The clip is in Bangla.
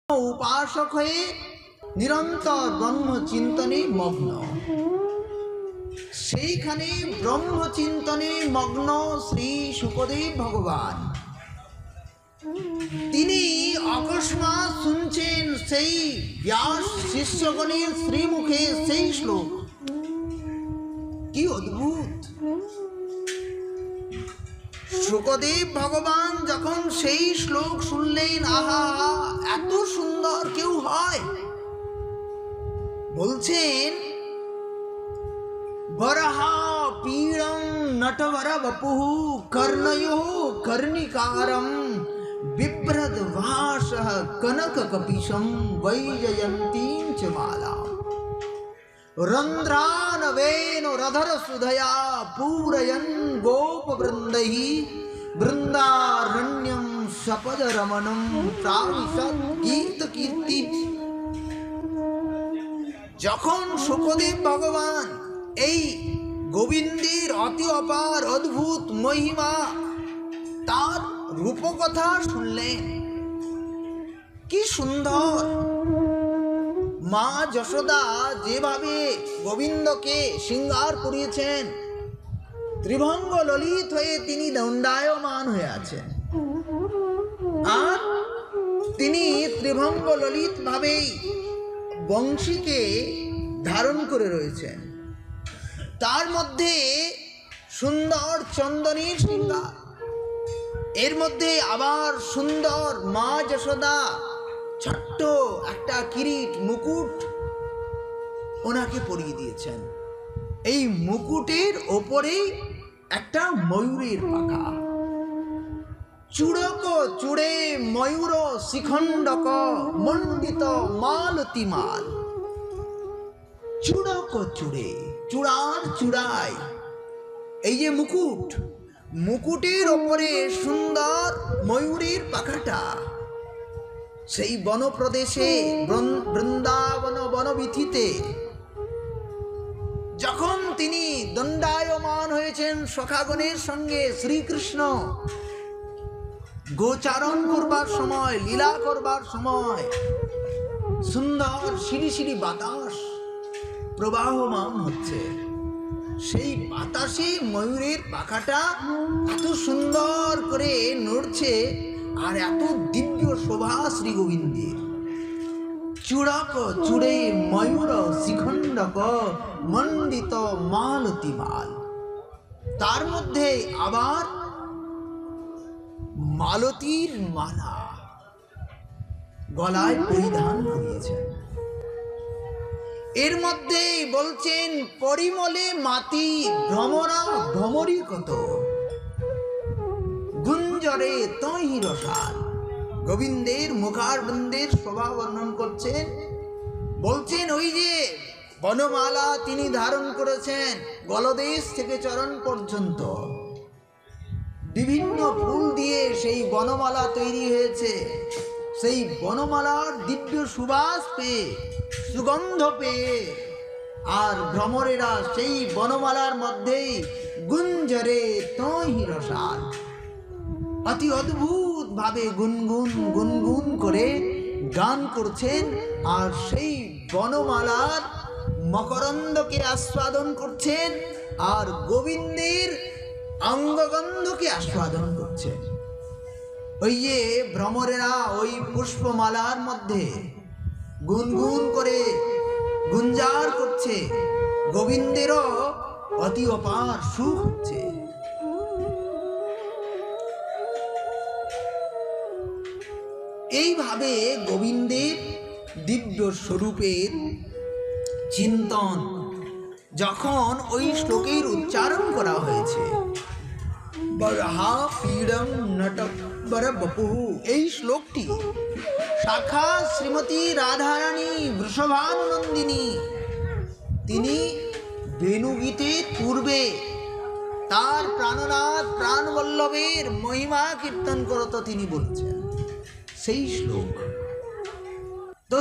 উপাসক হয়ে নিরন্তর ব্রহ্ম চিন্তনে মগ্ন। সেইখানে ব্রহ্ম চিন্তনে মগ্ন শ্রী শুকদেব ভগবান তিনি অকস্মাৎ শুনছেন সেই ব্যাস শিষ্যগণের শ্রীমুখে সেই শ্লোক। কি অদ্ভুত! শুকদেব ভগবান যখন সেই শ্লোক শুনলেন, আহা, এত সুন্দর কেউ হয়! বলছেন, বরহা পীড়ম নটবর বপুঃ কর্ণয়োঃ কর্ণিকারম বিভ্রদ ভাসঃ কনক কপিশম বৈজয়ন্তীং চ মালাম রন্ধ্রানবেন রধর সুধয়া পূরয়ন গোপ বৃন্दैः বৃন্দারণ্যম সপদ রমণম প্রাবিশৎ গীত কীর্তি। যখন শুকদেব ভগবান এই গোবিন্দের অতি অপার অদ্ভুত মহিমা, তার রূপকথা শুনলেন, কি সুন্দর! মা যশোদা যেভাবে গোবিন্দকে শৃঙ্গার করিয়েছেন, ত্রিভঙ্গ ললিত হয়ে তিনি দণ্ডায়মান হয়ে আছেন, আর তিনি ত্রিভঙ্গ ললিত ভাবেই বংশীকে ধারণ করে রয়েছেন। তার মধ্যে সুন্দর চন্দনের শৃঙ্গার, এর মধ্যে আবার সুন্দর মা যশোদা ছোট্ট একটা কিরিট মুকুট ওনাকে পরিয়ে দিয়েছেন। এই মুকুটের ওপরে একটা ময়ূরের পাখা, চূড়ক চূড়ে ময়ূর শিখণ্ডক মণ্ডিত মালতী মাল। চূড়ক চূড়ে, চূড়ার চূড়ায় এই যে মুকুট, মুকুটের ওপরে সুন্দর ময়ূরের পাখাটা। সেই বনপ্রদেশে বৃন্দাবন বনবিথিতে যখন তিনি দণ্ডায়মান হয়েছেন সখাগণের সঙ্গে, শ্রীকৃষ্ণ গোচারণ করবার সময়, লীলা করবার সময় সুন্দর শিরি শিরি বাতাস প্রবাহমান হচ্ছে। সেই বাতাসে ময়ূরের পাখাটা এত সুন্দর করে নড়ছে, আর এত দিব্য শোভা শ্রী গোবিন্দের। চূড়ক চূড়ে ময়ূর শিখণ্ডক মণ্ডিত মালতী মাল। তার মধ্যে আবার মালতীর মালা গলায় পরিধান করিয়েছেন। এর মধ্যে বলছেন, পরিমলে মাতি ভ্রমরা ভ্রমরি কত গুঞ্জরে তৈ রসাল। গোবিন্দের মুখারবিন্দের শোভা বর্ণন করছেন, বলছেন ওই যে বনমালা তিনি ধারণ করেছেন, গলদেশ থেকে চরণ পর্যন্ত বিভিন্ন ফুল দিয়ে সেই বনমালা তৈরি হয়েছে। সেই বনমালার দিব্য সুবাস পেয়ে, সুগন্ধ পেয়ে, আর ভ্রমরেরা সেই বনমালার মধ্যেই গুঞ্জরে তৈ রসাল অতি অদ্ভুত ভাবে গুনগুন গুনগুন করে গান করছেন, আর সেই বনমালার মকরন্দকে আস্বাদন করছেন, আর গোবিন্দের অঙ্গগন্ধকে আস্বাদন করছেন। ওই যে ভ্রমরেরা ওই পুষ্পমালার মধ্যে গুনগুন করে গুঞ্জার করছে, গোবিন্দেরও অতি অপার সুখ হচ্ছে। এইভাবে গোবিন্দের দিব্য স্বরূপের চিন্তন যখন ওই শ্লোকের উচ্চারণ করা হয়েছে, বরহা পীড়ম নটবর বপুঃ, এই শ্লোকটি শাখা শ্রীমতী রাধারানী বৃষভানুনন্দিনী তিনি বেণুগীতের পূর্বে তার প্রাণনাথ প্রাণবল্লভের মহিমা কীর্তন করত তিনি বলছেন সেই শ্লোক। তো